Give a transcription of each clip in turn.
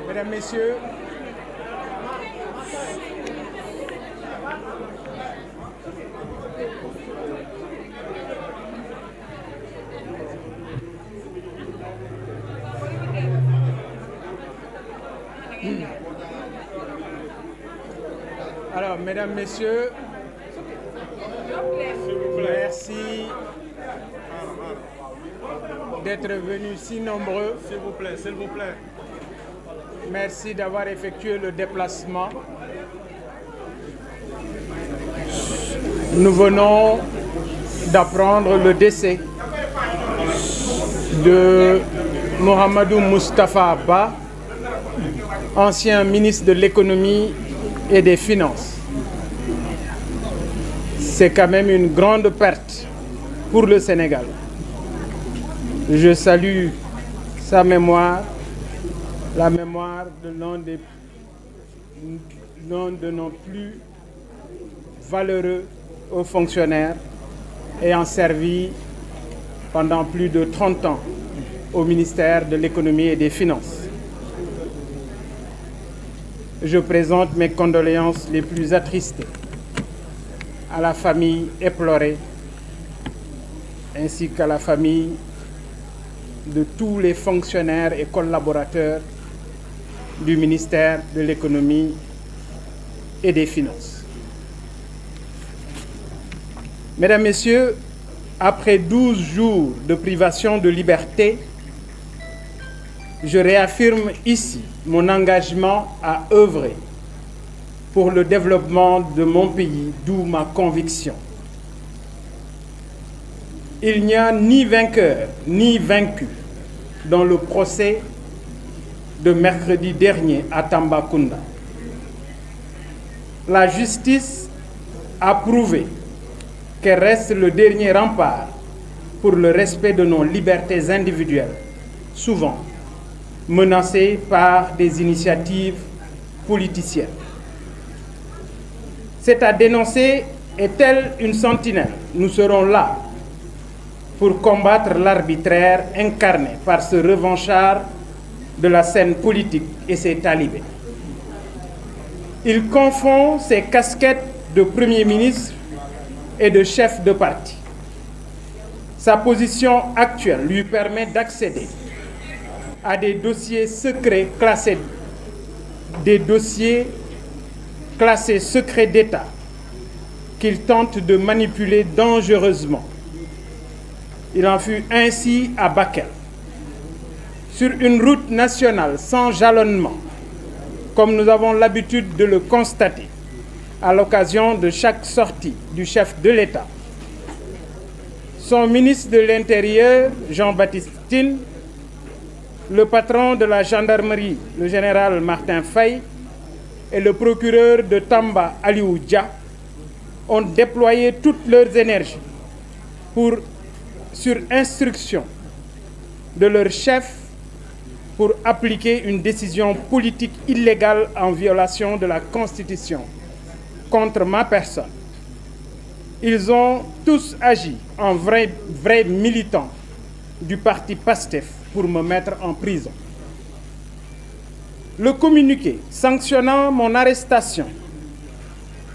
Mesdames, Messieurs, alors, Mesdames, Messieurs, merci d'être venus si nombreux. S'il vous plaît, s'il vous plaît. Merci d'avoir effectué le déplacement. Nous venons d'apprendre le décès de Mohamedou Moustapha Ba, ancien ministre de l'économie et des finances. C'est quand même une grande perte pour le Sénégal. Je salue sa mémoire, la mémoire de l'un de nos plus valeureux hauts fonctionnaires ayant servi pendant plus de 30 ans au ministère de l'économie et des finances. Je présente mes condoléances les plus attristées à la famille éplorée ainsi qu'à la famille de tous les fonctionnaires et collaborateurs du ministère de l'économie et des finances. Mesdames, Messieurs, après 12 jours de privation de liberté, je réaffirme ici mon engagement à œuvrer pour le développement de mon pays, d'où ma conviction. Il n'y a ni vainqueur ni vaincu dans le procès de mercredi dernier à Tambacounda. La justice a prouvé qu'elle reste le dernier rempart pour le respect de nos libertés individuelles, souvent menacées par des initiatives politiciennes. C'est à dénoncer et telle une sentinelle, nous serons là pour combattre l'arbitraire incarné par ce revanchard de la scène politique et ses talibés. Il confond ses casquettes de Premier ministre et de chef de parti. Sa position actuelle lui permet d'accéder à des dossiers secrets classés, secrets d'État qu'il tente de manipuler dangereusement. Il en fut ainsi à Bakel, sur une route nationale sans jalonnement, comme nous avons l'habitude de le constater à l'occasion de chaque sortie du chef de l'État. Son ministre de l'Intérieur, Jean-Baptiste Tine, le patron de la gendarmerie, le général Martin Faye, et le procureur de Tamba, Aliou Dia, ont déployé toutes leurs énergies sur instruction de leur chef, pour appliquer une décision politique illégale en violation de la Constitution contre ma personne. Ils ont tous agi en vrais militants du parti PASTEF pour me mettre en prison. Le communiqué sanctionnant mon arrestation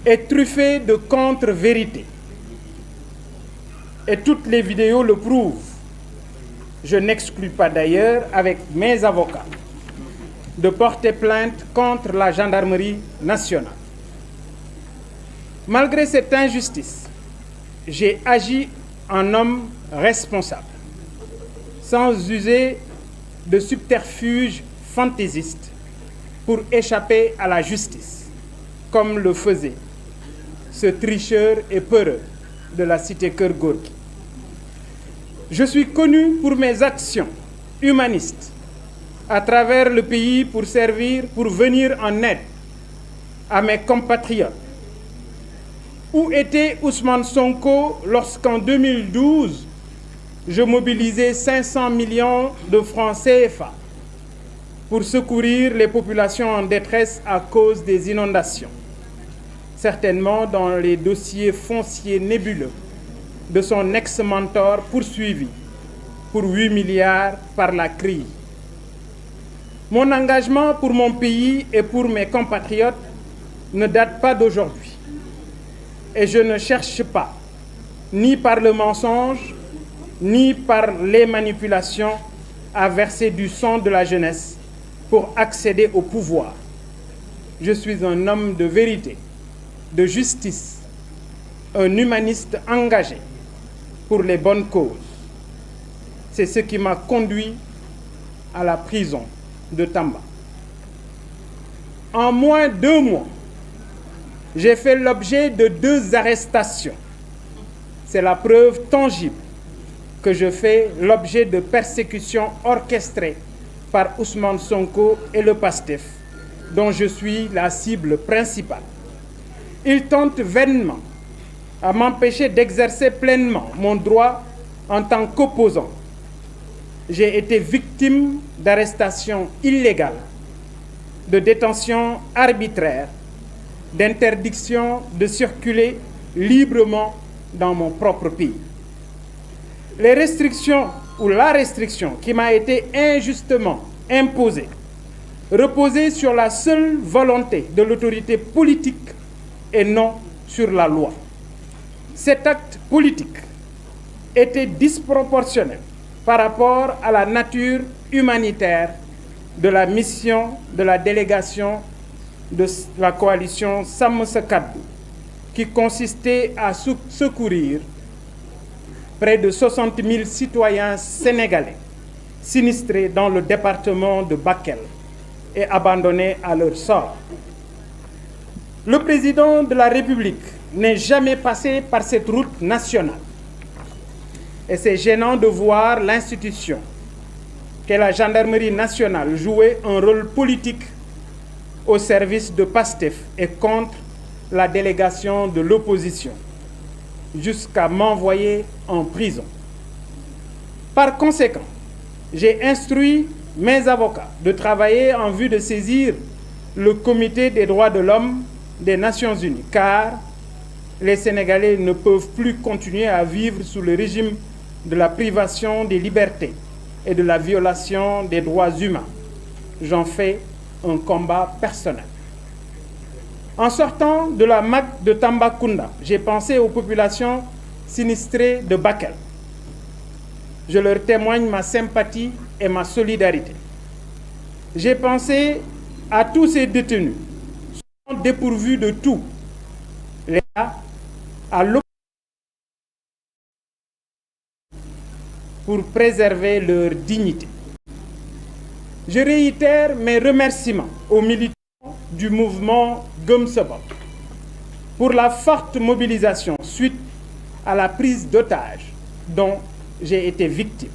est truffé de contre-vérités. Et toutes les vidéos le prouvent. Je n'exclus pas d'ailleurs, avec mes avocats, de porter plainte contre la gendarmerie nationale. Malgré cette injustice, j'ai agi en homme responsable, sans user de subterfuges fantaisistes pour échapper à la justice, comme le faisait ce tricheur et peureux de la cité Keur Gorgui. Je suis connu pour mes actions humanistes à travers le pays pour venir en aide à mes compatriotes. Où était Ousmane Sonko lorsqu'en 2012, je mobilisais 500 millions de francs CFA pour secourir les populations en détresse à cause des inondations, certainement dans les dossiers fonciers nébuleux de son ex-mentor poursuivi pour 8 milliards par la CRI. Mon engagement pour mon pays et pour mes compatriotes ne date pas d'aujourd'hui. Et je ne cherche pas, ni par le mensonge, ni par les manipulations, à verser du sang de la jeunesse pour accéder au pouvoir. Je suis un homme de vérité, de justice, un humaniste engagé pour les bonnes causes. C'est ce qui m'a conduit à la prison de Tamba. En moins de 2 mois, j'ai fait l'objet de 2 arrestations. C'est la preuve tangible que je fais l'objet de persécutions orchestrées par Ousmane Sonko et le PASTEF, dont je suis la cible principale. Ils tentent vainement à m'empêcher d'exercer pleinement mon droit en tant qu'opposant. J'ai été victime d'arrestations illégales, de détentions arbitraires, d'interdiction de circuler librement dans mon propre pays. Les restrictions ou la restriction qui m'a été injustement imposée reposait sur la seule volonté de l'autorité politique et non sur la loi. Cet acte politique était disproportionné par rapport à la nature humanitaire de la mission de la délégation de la coalition Sàmm Sa Kàddu, qui consistait à secourir près de 60 000 citoyens sénégalais sinistrés dans le département de Bakel et abandonnés à leur sort. Le président de la République n'est jamais passé par cette route nationale. Et c'est gênant de voir l'institution qu'est la gendarmerie nationale jouer un rôle politique au service de PASTEF et contre la délégation de l'opposition, jusqu'à m'envoyer en prison. Par conséquent, j'ai instruit mes avocats de travailler en vue de saisir le Comité des droits de l'homme des Nations Unies, car les Sénégalais ne peuvent plus continuer à vivre sous le régime de la privation des libertés et de la violation des droits humains. J'en fais un combat personnel. En sortant de la MAC de Tambacounda, j'ai pensé aux populations sinistrées de Bakel. Je leur témoigne ma sympathie et ma solidarité. J'ai pensé à tous ces détenus, dépourvus de tout, à l'opposition pour préserver leur dignité. Je réitère mes remerciements aux militants du mouvement Gëm Sa Bopp pour la forte mobilisation suite à la prise d'otages dont j'ai été victime.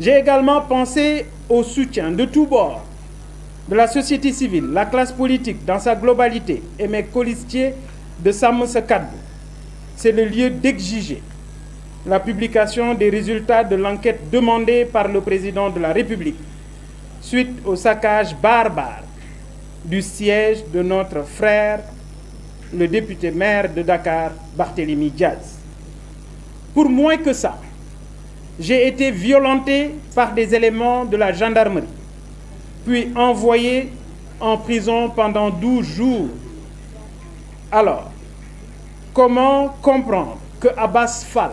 J'ai également pensé au soutien de tous bords de la société civile, la classe politique dans sa globalité et mes colistiers de Sàmm Sa Kàddu. C'est le lieu d'exiger la publication des résultats de l'enquête demandée par le président de la République suite au saccage barbare du siège de notre frère, le député maire de Dakar, Barthélémy Diaz. Pour moins que ça, j'ai été violenté par des éléments de la gendarmerie, puis envoyé en prison pendant 12 jours. Alors, comment comprendre que Abass Fall,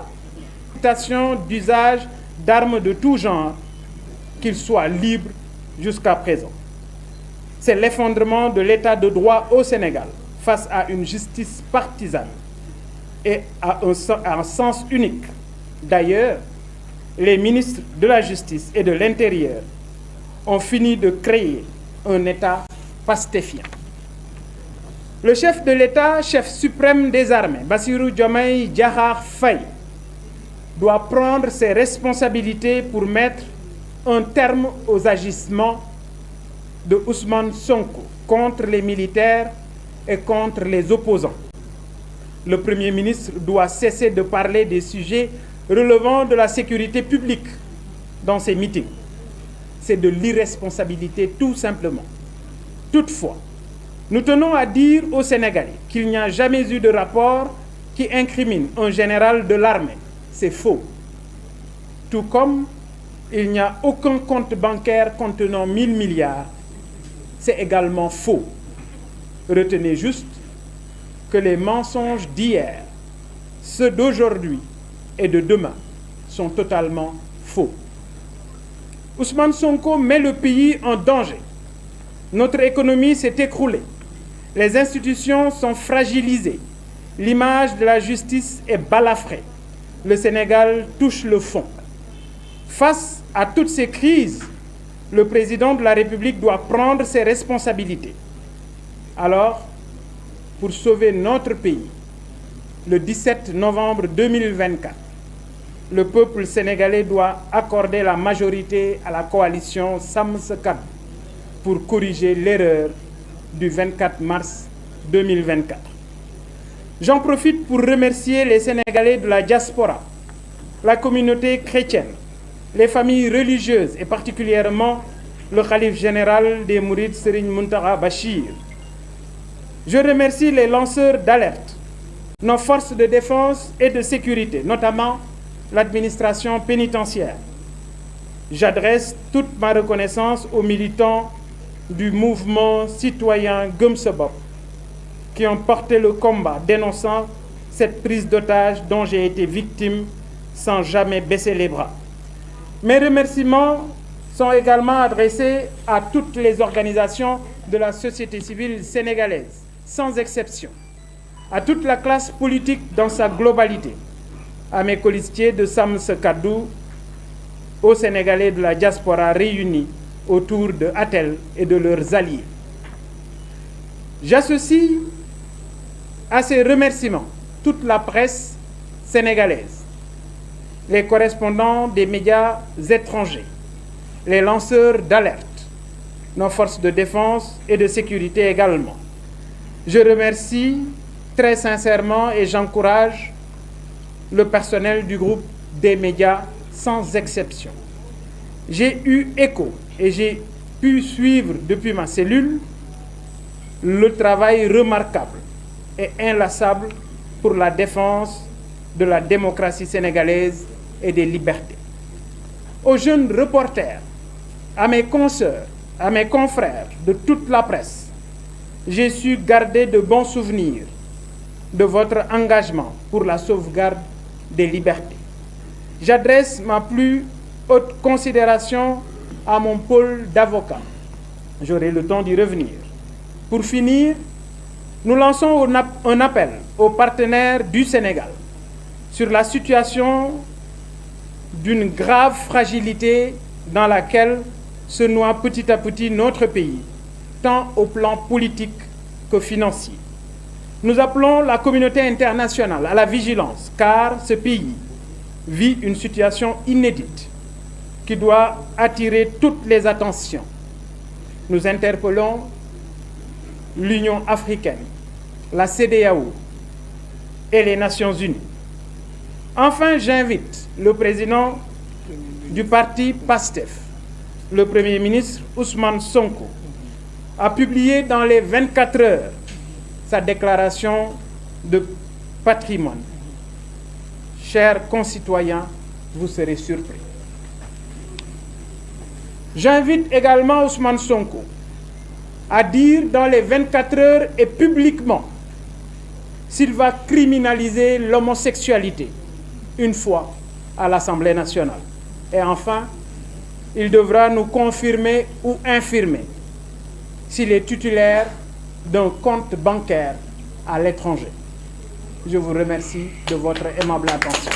d'usage d'armes de tout genre, qu'il soit libre jusqu'à présent? C'est l'effondrement de l'état de droit au Sénégal face à une justice partisane et à un sens unique. D'ailleurs, les ministres de la Justice et de l'Intérieur ont fini de créer un État pastéfien. Le chef de l'État, chef suprême des armées, Bassirou Diomaye Diakhar Faye, doit prendre ses responsabilités pour mettre un terme aux agissements de Ousmane Sonko contre les militaires et contre les opposants. Le Premier ministre doit cesser de parler des sujets relevant de la sécurité publique dans ses meetings. C'est de l'irresponsabilité tout simplement. Toutefois, nous tenons à dire aux Sénégalais qu'il n'y a jamais eu de rapport qui incrimine un général de l'armée. C'est faux. Tout comme il n'y a aucun compte bancaire contenant 1000 milliards, c'est également faux. Retenez juste que les mensonges d'hier, ceux d'aujourd'hui et de demain sont totalement faux. Ousmane Sonko met le pays en danger. Notre économie s'est écroulée. Les institutions sont fragilisées. L'image de la justice est balafrée. Le Sénégal touche le fond. Face à toutes ces crises, le président de la République doit prendre ses responsabilités. Alors, pour sauver notre pays, le 17 novembre 2024, le peuple sénégalais doit accorder la majorité à la coalition Sàmm Sa Kàddu pour corriger l'erreur du 24 mars 2024. J'en profite pour remercier les Sénégalais de la diaspora, la communauté chrétienne, les familles religieuses et particulièrement le khalife général des Mourides Serigne Mountakha Bachir. Je remercie les lanceurs d'alerte, nos forces de défense et de sécurité, notamment l'administration pénitentiaire. J'adresse toute ma reconnaissance aux militants du mouvement citoyen Gëm Sa Bopp qui ont porté le combat dénonçant cette prise d'otage dont j'ai été victime sans jamais baisser les bras. Mes remerciements sont également adressés à toutes les organisations de la société civile sénégalaise, sans exception, à toute la classe politique dans sa globalité, à mes colistiers de Sàmm Sa Kàddu, aux Sénégalais de la diaspora réunis autour de ATEL et de leurs alliés. J'associe à ces remerciements toute la presse sénégalaise, les correspondants des médias étrangers, les lanceurs d'alerte, nos forces de défense et de sécurité également. Je remercie très sincèrement et j'encourage le personnel du groupe des médias sans exception. J'ai eu écho et j'ai pu suivre depuis ma cellule le travail remarquable et inlassable pour la défense de la démocratie sénégalaise et des libertés. Aux jeunes reporters, à mes consoeurs, à mes confrères de toute la presse, j'ai su garder de bons souvenirs de votre engagement pour la sauvegarde des libertés. J'adresse ma plus haute considération à mon pôle d'avocats. J'aurai le temps d'y revenir. Pour finir, nous lançons un appel aux partenaires du Sénégal sur la situation d'une grave fragilité dans laquelle se noie petit à petit notre pays, tant au plan politique que financier. Nous appelons la communauté internationale à la vigilance, car ce pays vit une situation inédite qui doit attirer toutes les attentions. Nous interpellons l'Union africaine, la CEDEAO et les Nations unies. Enfin, j'invite le président du parti PASTEF, le Premier ministre Ousmane Sonko, à publier dans les 24 heures sa déclaration de patrimoine. Chers concitoyens, vous serez surpris. J'invite également Ousmane Sonko à dire dans les 24 heures et publiquement s'il va criminaliser l'homosexualité une fois à l'Assemblée nationale. Et enfin, il devra nous confirmer ou infirmer s'il est titulaire d'un compte bancaire à l'étranger. Je vous remercie de votre aimable attention.